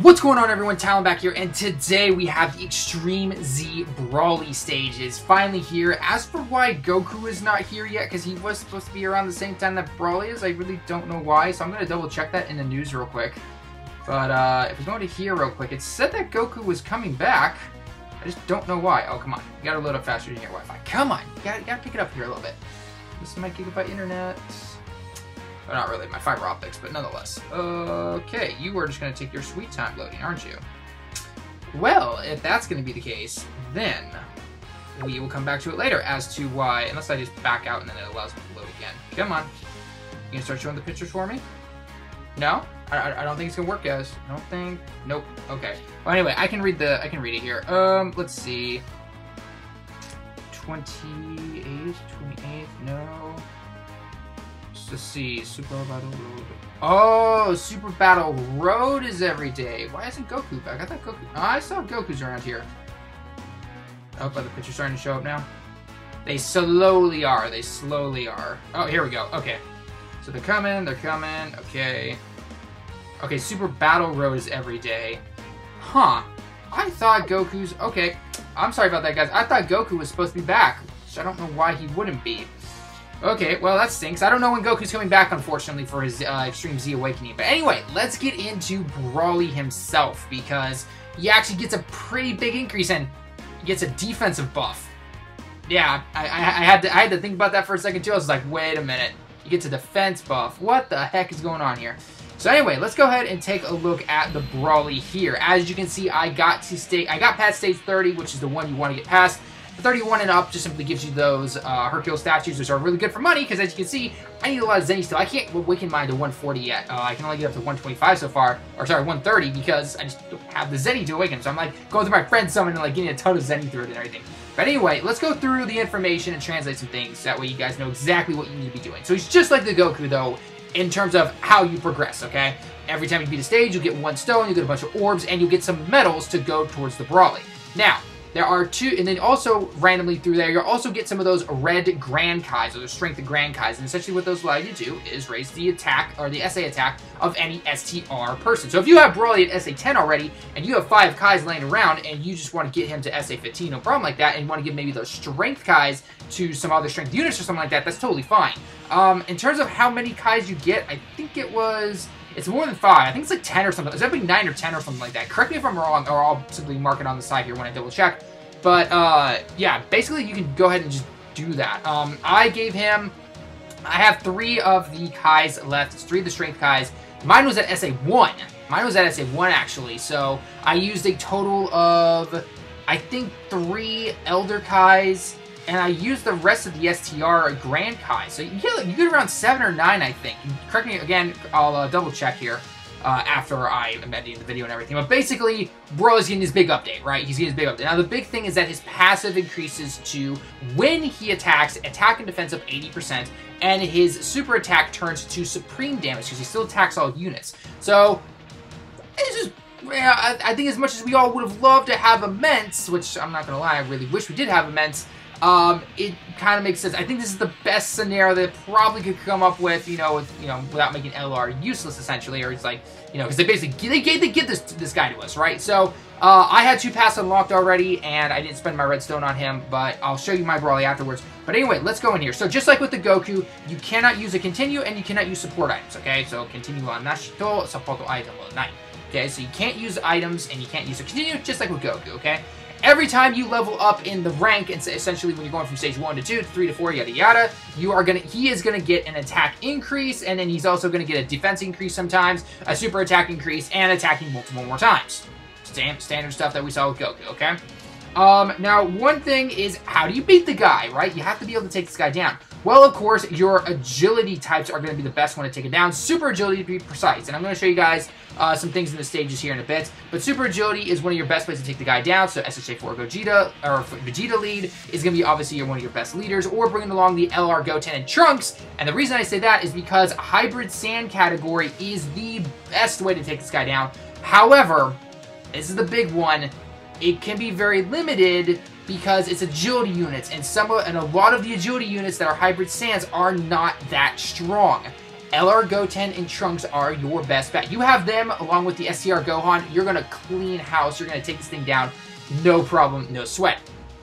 What's going on, everyone? Talon back here, and today we have the Extreme Z Brawly stages finally here. As for why Goku is not here yet, because he was supposed to be around the same time that Brawly is, I really don't know why, so I'm going to double check that in the news real quick. But if we go to here real quick, it said that Goku was coming back. I just don't know why. Oh, come on. You gotta load up faster than your Wi-Fi. Come on. You gotta pick it up here a little bit. This is my gigabyte internet. Well, not really, my fiber optics, but nonetheless. Okay, you are just going to take your sweet time loading, aren't you? Well, if that's going to be the case, then we will come back to it later as to why, unless I just back out and then it allows me to load again. Come on. You can start showing the pictures for me? No? I don't think it's going to work, guys. I don't think. Nope. Okay. Well, anyway, I can read it here. Let's see. 28th, no. Let's see, Super Battle Road. Oh, Super Battle Road is every day. Why isn't Goku back? I thought Goku. Oh, I saw Goku's around here. Oh, but the picture's starting to show up now. They slowly are. They slowly are. Oh, here we go. Okay. So they're coming. They're coming. Okay. Okay, Super Battle Road is every day. Huh. I thought Goku's. Okay. I'm sorry about that, guys. I thought Goku was supposed to be back. So I don't know why he wouldn't be. Okay, well, that stinks. I don't know when Goku's coming back, unfortunately, for his Extreme Z Awakening. But anyway, let's get into Brawly himself, because he actually gets a pretty big increase and gets a defensive buff. Yeah, I had to think about that for a second, too. I was like, wait a minute. He gets a defense buff. What the heck is going on here? So anyway, let's go ahead and take a look at the Brawly here. As you can see, I got past stage 30, which is the one you want to get past. 31 and up just simply gives you those Hercule statues, which are really good for money, because as you can see, I need a lot of Zenny still. I can't awaken mine to 140 yet. I can only get up to 125 so far, or sorry, 130, because I just don't have the Zenny to awaken. So I'm like going through my friend's summon and like getting a ton of Zenny through it and everything. But anyway, let's go through the information and translate some things. That way you guys know exactly what you need to be doing. So he's just like the Goku, though, in terms of how you progress, okay? Every time you beat a stage, you get 1 stone, you get a bunch of orbs, and you get some medals to go towards the Brawly. Now, there are 2, and then also randomly through there, you'll also get some of those red Grand Kais, or the strength of Grand Kais, and essentially what those allow you to do is raise the attack, or the SA attack, of any STR person. So if you have Brawly at SA 10 already, and you have 5 Kais laying around, and you just want to get him to SA 15, no problem like that, and you want to give maybe those strength Kais to some other strength units or something like that, that's totally fine. In terms of how many Kais you get, I think it's more than 5. I think it's like 10 or something. It's definitely 9 or 10 or something like that. Correct me if I'm wrong, or I'll simply mark it on the side here when I double check. But, yeah, basically you can go ahead and just do that. I have 3 of the Kais left. It's 3 of the Strength Kais. Mine was at SA1. Mine was at SA1, actually. So I used a total of, I think, 3 Elder Kais. And I used the rest of the STR Grand Kai. So you get around 7 or 9, I think. Correct me again, I'll double check here after I am editing the video and everything. But basically, Brawly's getting his big update, right? He's getting his big update. Now, the big thing is that his passive increases to, when he attacks, attack and defense up 80%, and his super attack turns to supreme damage, because he still attacks all units. So, it's just, yeah, I think as much as we all would have loved to have Immense, which I'm not going to lie, I really wish we did have Immense, it kind of makes sense. I think this is the best scenario that probably could come up with, without making LR useless, essentially, or it's like, because they basically, they give this guy to us, right? So, I had 2 paths unlocked already, and I didn't spend my redstone on him, but I'll show you my Brawly afterwards. But anyway, let's go in here. So, just like with the Goku, you cannot use a continue, and you cannot use support items, okay? So, continue wa nashito, support item wa nai. Okay, so you can't use items, and you can't use a continue, just like with Goku, okay? Every time you level up in the rank, and essentially when you're going from stage 1 to 2 to 3 to 4, yada yada, he is gonna get an attack increase, and then he's also gonna get a defense increase sometimes, a super attack increase, and attacking multiple more times. Standard stuff that we saw with Goku, okay? Now, one thing is, how do you beat the guy, right? You have to be able to take this guy down. Well, of course, your agility types are going to be the best one to take it down. Super agility to be precise. And I'm going to show you guys some things in the stages here in a bit. But super agility is one of your best ways to take the guy down. So SSJ4 Gogeta, or Vegeta lead, is going to be obviously one of your best leaders. Or bringing along the LR Goten and Trunks. And the reason I say that is because Hybrid Sand category is the best way to take this guy down. However, this is the big one. It can be very limited because it's agility units, and a lot of the agility units that are hybrid sands are not that strong. LR Goten and Trunks are your best bet. You have them along with the STR Gohan, you're going to clean house. You're going to take this thing down. No problem, no sweat.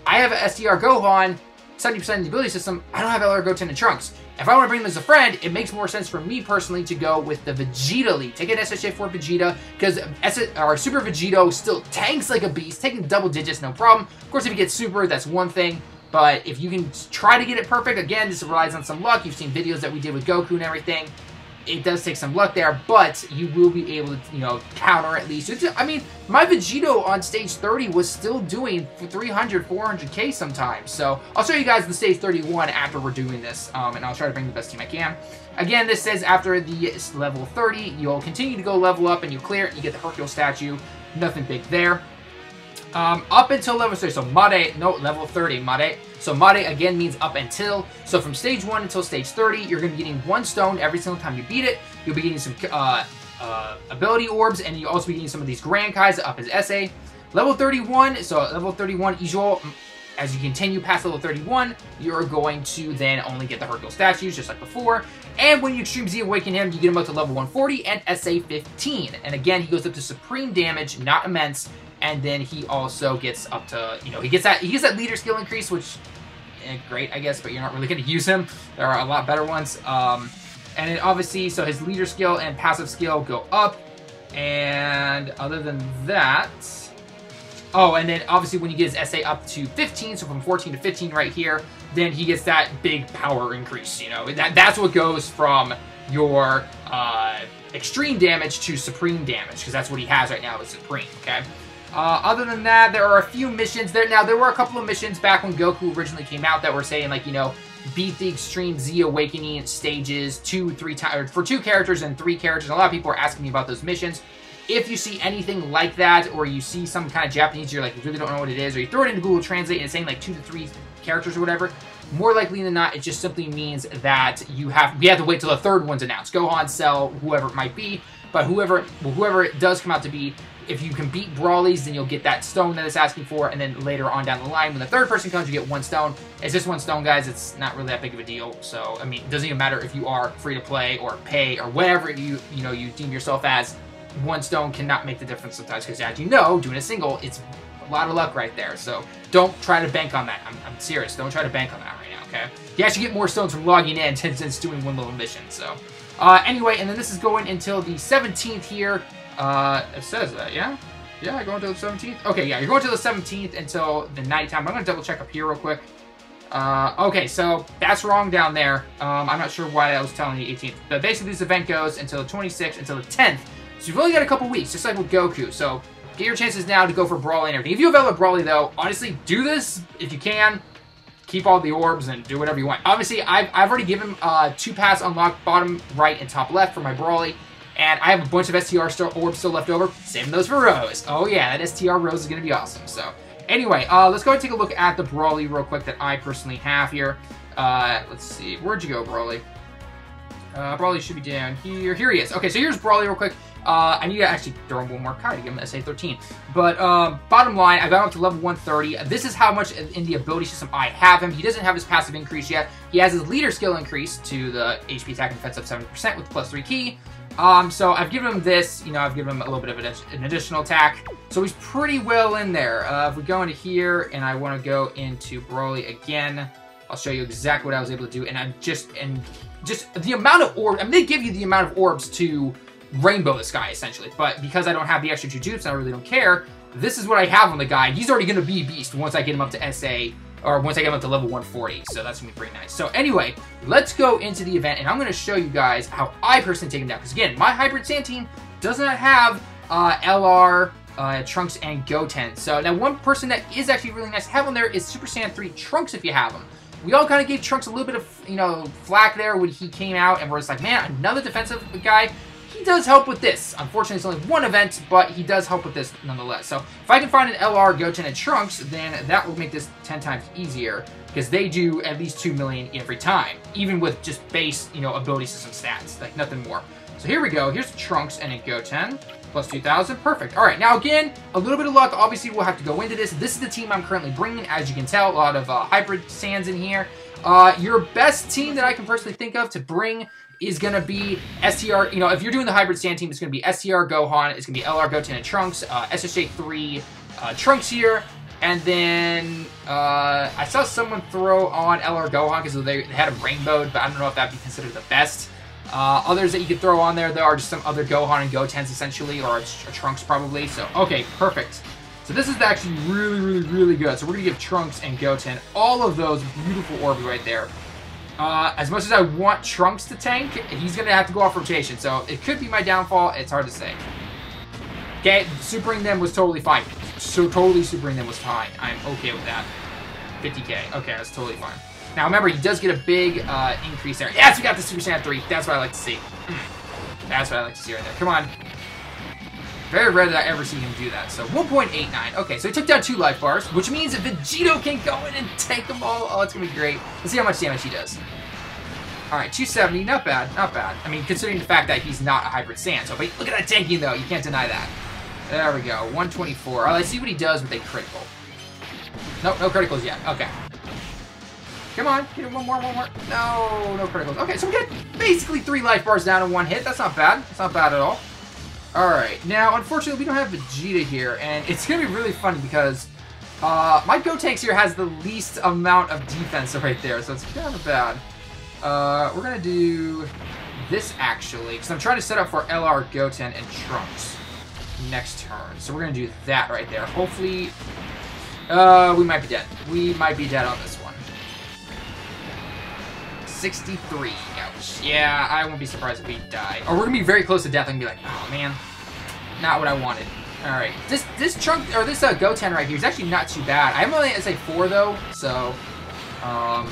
I have a STR Gohan, 70% of the ability system. I don't have LR Goten and Trunks. If I want to bring them as a friend, it makes more sense for me personally to go with the Vegeta lead. Take an SHA for Vegeta, because Super Vegito still tanks like a beast, taking double digits, no problem. Of course, if you get Super, that's one thing. But if you can try to get it perfect, again, this relies on some luck. You've seen videos that we did with Goku and everything. It does take some luck there, but you will be able to, you know, counter at least. I mean, my Vegito on stage 30 was still doing 300, 400k sometimes. So I'll show you guys the stage 31 after we're doing this, and I'll try to bring the best team I can. Again, this says after the level 30, you'll continue to go level up and you clear it, and you get the Hercule statue. Nothing big there. Up until level 30, so Mare, no, level 30, Mare. So Mare, again, means up until. So from stage 1 until stage 30, you're going to be getting 1 stone every single time you beat it. You'll be getting some ability orbs, and you'll also be getting some of these Grand Kais up as SA. Level 31, so level 31, Ijo, as you continue past level 31, you're going to then only get the Hercule statues, just like before. And when you Extreme Z Awaken him, you get him up to level 140 and SA 15. And again, he goes up to Supreme Damage, not Immense. And then he also gets up to, you know, he gets that leader skill increase, which, great, I guess, but you're not really going to use him. There are a lot better ones. And then obviously, so his leader skill and passive skill go up. And other than that, oh, and then obviously when you get his SA up to 15, so from 14 to 15 right here, then he gets that big power increase, you know. That's what goes from your extreme damage to supreme damage, because that's what he has right now is supreme, okay? Other than that, there are a few missions there. Now, there were a couple of missions back when Goku originally came out that were saying, like, you know, beat the Extreme Z Awakening stages 2, 3 times, for 2 characters and 3 characters. A lot of people are asking me about those missions. If you see anything like that, or you see some kind of Japanese, you're like, you really don't know what it is, or you throw it into Google Translate and it's saying like 2 to 3 characters or whatever, more likely than not, it just simply means that we have to wait till the 3rd one's announced. Gohan, Cell, whoever it might be, but whoever it does come out to be, if you can beat Brawlies, then you'll get that stone that it's asking for, and then later on down the line, when the 3rd person comes, you get 1 stone. It's just 1 stone, guys. It's not really that big of a deal. So, I mean, it doesn't even matter if you are free to play or pay or whatever you deem yourself as. 1 stone cannot make the difference sometimes, because as you know, doing a single, it's a lot of luck right there. So don't try to bank on that. I'm serious. Don't try to bank on that right now, okay? You actually get more stones from logging in since doing 1 little mission. So, anyway, and then this is going until the 17th here. It says that, yeah? Yeah, going to the 17th? Okay, yeah, you're going to the 17th until the nighttime. I'm going to double check up here real quick. Okay, so that's wrong down there. I'm not sure why I was telling you 18th. But basically, this event goes until the 26th, until the 10th. So you've only got a couple weeks, just like with Goku. So get your chances now to go for Brawly and everything. If you have LR Brawly, though, honestly, do this if you can. Keep all the orbs and do whatever you want. Obviously, I've already given 2 paths unlocked, bottom right and top left for my Brawly. And I have a bunch of STR orbs still left over. Saving those for Rose. Oh yeah, that STR Rose is going to be awesome. So anyway, let's go and take a look at the Brawly real quick that I personally have here. Let's see. Where'd you go, Brawly? Brawly should be down here. Here he is. Okay, so here's Brawly real quick. I need to actually throw him 1 more card to give him SA 13. But bottom line, I got him up to level 130. This is how much in the ability system I have him. He doesn't have his passive increase yet. He has his leader skill increase to the HP attack and defense of 70% with +3 key. So I've given him this, you know, I've given him a little bit of an additional attack. So he's pretty well in there. If we go into here and I want to go into Broly again, I'll show you exactly what I was able to do. And just the amount of orbs, I'm going to give you the amount of orbs to rainbow the sky, essentially. But because I don't have the extra jujutsu, I really don't care. This is what I have on the guy. He's already going to be Beast once I get him up to SA, or once I get him up to level 140. So that's going to be pretty nice. So anyway, let's go into the event, and I'm going to show you guys how I personally take him down. Because again, my Hybrid Sand team does not have LR, Trunks, and Goten. So now one person that is actually really nice to have on there is Super Saiyan 3 Trunks if you have him. We all kind of gave Trunks a little bit of, you know, flack there when he came out, and we're just like, man, another defensive guy. He does help with this. Unfortunately, it's only 1 event, but he does help with this nonetheless. So if I can find an LR, Goten, and Trunks, then that will make this 10 times easier, because they do at least 2 million every time, even with just base, you know, ability system stats, like nothing more. So here we go. Here's Trunks and a Goten. Plus 2,000. Perfect. All right. Now, again, a little bit of luck. Obviously, we'll have to go into this. This is the team I'm currently bringing. As you can tell, a lot of hybrid sands in here. Your best team that I can personally think of to bring is going to be STR. You know, if you're doing the hybrid Sand team, it's going to be STR Gohan, it's going to be LR Goten and Trunks, SSJ3 Trunks here, and then I saw someone throw on LR Gohan because they had him rainbowed, but I don't know if that'd be considered the best. Others that you could throw on there, though, are just some other Gohan and Gotens, essentially, or a Trunks, probably. So, okay, perfect. So this is actually really, really, really good. So we're going to give Trunks and Goten all of those beautiful orbs right there. As much as I want Trunks to tank, he's going to have to go off rotation. So it could be my downfall. It's hard to say. Okay, supering them was totally fine. So totally supering them was fine. I'm okay with that. 50k. Okay, that's totally fine. Now remember, he does get a big increase there. Yes, we got the Super Saiyan 3. That's what I like to see. That's what I like to see right there. Come on. Very rare that I ever see him do that. So 1.89. Okay, so he took down 2 life bars, which means that Vegito can go in and tank them all. Oh, it's going to be great. Let's see how much damage he does. All right, 270. Not bad. Not bad. I mean, considering the fact that he's not a hybrid Saiyan. So, but look at that tanking, though. You can't deny that. There we go. 124. All right, let's see what he does with a critical. Nope, no criticals yet. Okay. Come on. Get him one more. No, no criticals. Okay, so we get basically 3 life bars down in 1 hit. That's not bad. That's not bad at all. Alright, now, unfortunately, we don't have Vegeta here, and it's going to be really funny because my Gotenks here has the least amount of defense right there, so it's kind of bad. We're going to do this, actually, because I'm trying to set up for LR, Goten, and Trunks next turn. So we're going to do that right there. Hopefully, we might be dead. We might be dead on this one. 63. Ouch. Yeah, I won't be surprised if we die. Or we're gonna be very close to death and be like, oh man, not what I wanted. All right, this chunk or this Goten right here is actually not too bad. I'm only at say 4 though, so yeah,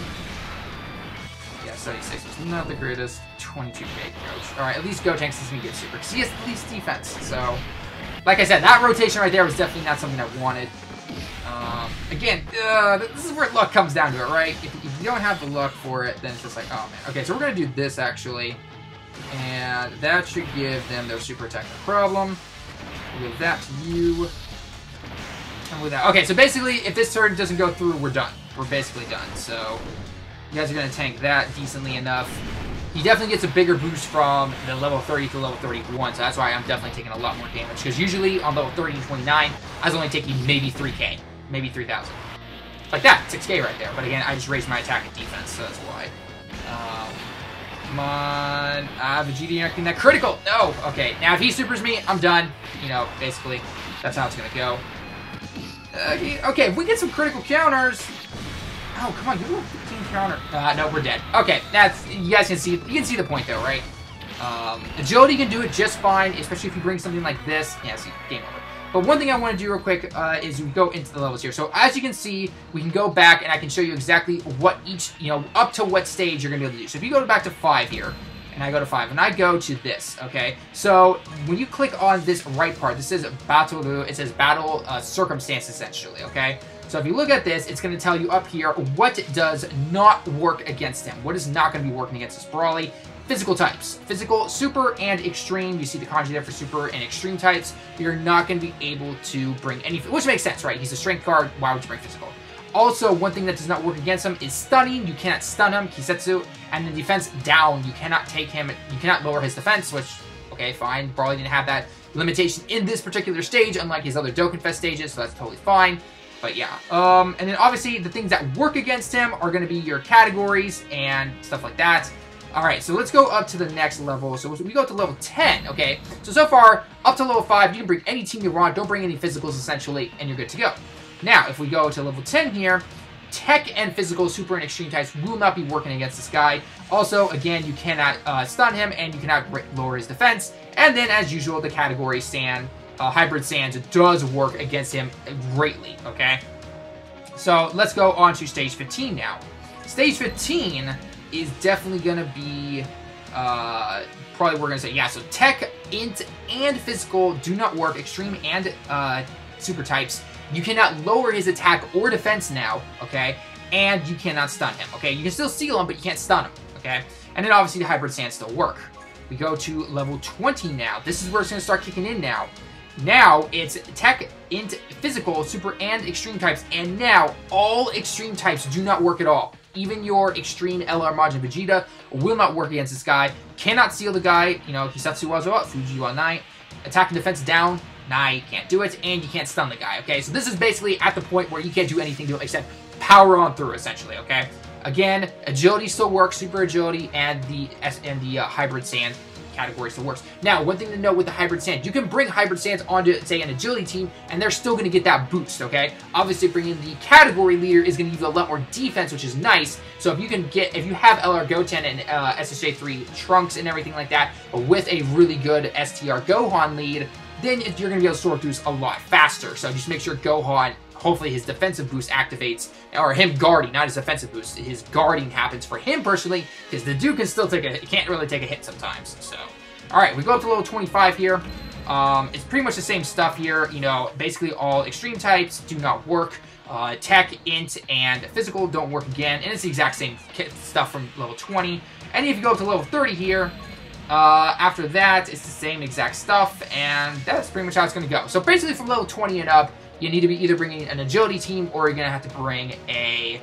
76 is not the greatest. 22k coach. All right, at least Gotenks is gonna get super because he has the least defense. So, like I said, that rotation right there was definitely not something I wanted. Again, this is where luck comes down to it, right? If you don't have the luck for it, then it's just like, oh man. Okay, so we're going to do this, actually. And that should give them their super attack no problem. We'll give that to you. And with that. Okay, so basically, if this turn doesn't go through, we're done. We're basically done. So, you guys are going to tank that decently enough. He definitely gets a bigger boost from the level 30 to level 31, so that's why I'm definitely taking a lot more damage. Because usually on level 30 and 29, I was only taking maybe 3k. Maybe 3,000. Like that, 6k right there. But again, I just raised my attack and defense, so that's why. Come on. Vegeta acting that critical. No. Okay, now if he supers me, I'm done. You know, basically, that's how it's going to go. Okay, if we get some critical counters... Oh, come on, give me a 15 counter. No, we're dead. Okay, that's... You guys can see... You can see the point, though, right? Agility can do it just fine, especially if you bring something like this. Yeah, see, game over. But one thing I want to do real quick is we go into the levels here. So as you can see, we can go back and I can show you exactly what each, you know, up to what stage you're going to be able to do. So if you go back to 5 here, and I go to 5, and I go to this, okay? So when you click on this right part, this is battle, it says battle circumstance essentially, okay? So if you look at this, it's going to tell you up here what does not work against him. What is not going to be working against this Brawly. Physical types. Physical, super, and extreme. You see the kanji there for super and extreme types. You're not going to be able to bring any... Which makes sense, right? He's a strength card. Why would you bring physical? Also, one thing that does not work against him is stunning. You cannot stun him, Kisetsu. And then defense down. You cannot take him... You cannot lower his defense, which... Okay, fine. Brawly didn't have that limitation in this particular stage, unlike his other Dokkan Fest stages, so that's totally fine. But yeah. And then obviously, the things that work against him are going to be your categories and stuff like that. Alright, so let's go up to the next level. So we go to level 10, okay? So far, up to level 5, you can bring any team you want. Don't bring any physicals, essentially, and you're good to go. Now, if we go to level 10 here, tech and physical, super and extreme types will not be working against this guy. Also, again, you cannot stun him, and you cannot lower his defense. And then, as usual, the category Sand, Hybrid Sands, does work against him greatly, okay? So let's go on to Stage 15 now. Stage 15... is definitely going to be, probably we're going to say, yeah, so tech, int, and physical do not work, extreme and super types. You cannot lower his attack or defense now, okay? And you cannot stun him, okay? You can still seal him, but you can't stun him, okay? And then obviously the hybrid sands still work. We go to level 20 now. This is where it's going to start kicking in now. Now, it's tech, int, physical, super, and extreme types, and now all extreme types do not work at all. Even your extreme LR Majin Vegeta will not work against this guy. Cannot seal the guy. You know, Hisatsu Wazo up, Fuji wa Nai. Attack and defense down. Nah, you can't do it, and you can't stun the guy, okay? So this is basically at the point where you can't do anything to him except power on through, essentially, okay? Again, agility still works, super agility, and the hybrid sand category still works. Now, one thing to note with the hybrid sand, you can bring hybrid sands onto, say, an agility team, and they're still going to get that boost, okay? Obviously, bringing the category leader is going to give you a lot more defense, which is nice. So if you have LR Goten and SSJ3 Trunks and everything like that, with a really good STR Gohan lead, then you're going to be able to sort through this a lot faster. So just make sure Gohan, hopefully his defensive boost activates, or him guarding, not his offensive boost. His guarding happens for him personally, because the dude can still can't really take a hit sometimes. So, all right, we go up to level 25 here. It's pretty much the same stuff here. You know, basically all extreme types do not work. Tech, int, and physical don't work again, and it's the exact same stuff from level 20. And if you go up to level 30 here, after that, it's the same exact stuff, and that's pretty much how it's going to go. So basically from level 20 and up, you need to be either bringing an agility team, or you're going to have to bring a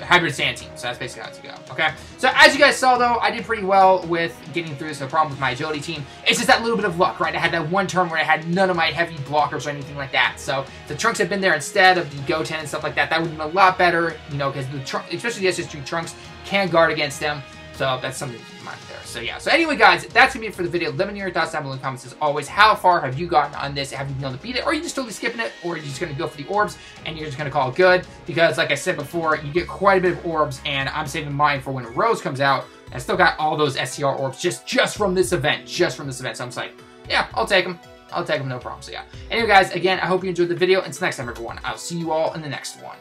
hybrid sand team. So that's basically how it's going to go, okay? So as you guys saw, though, I did pretty well with getting through this. No problem with my agility team. It's just that little bit of luck, right? I had that one turn where I had none of my heavy blockers or anything like that. So if the Trunks had been there instead of the Goten and stuff like that, that would have been a lot better, you know, because especially the SS3 Trunks can guard against them. So that's something to keep in mind there. So yeah. So anyway, guys, that's going to be it for the video. Let me know your thoughts down below in the comments as always. How far have you gotten on this? Have you been able to beat it? Or are you just totally skipping it? Or are you just going to go for the orbs and you're just going to call it good? Because like I said before, you get quite a bit of orbs, and I'm saving mine for when Rose comes out. I still got all those STR orbs just from this event. Just from this event. So I'm just like, yeah, I'll take them. I'll take them, no problem. So yeah. Anyway, guys, again, I hope you enjoyed the video. Until next time, everyone, I'll see you all in the next one.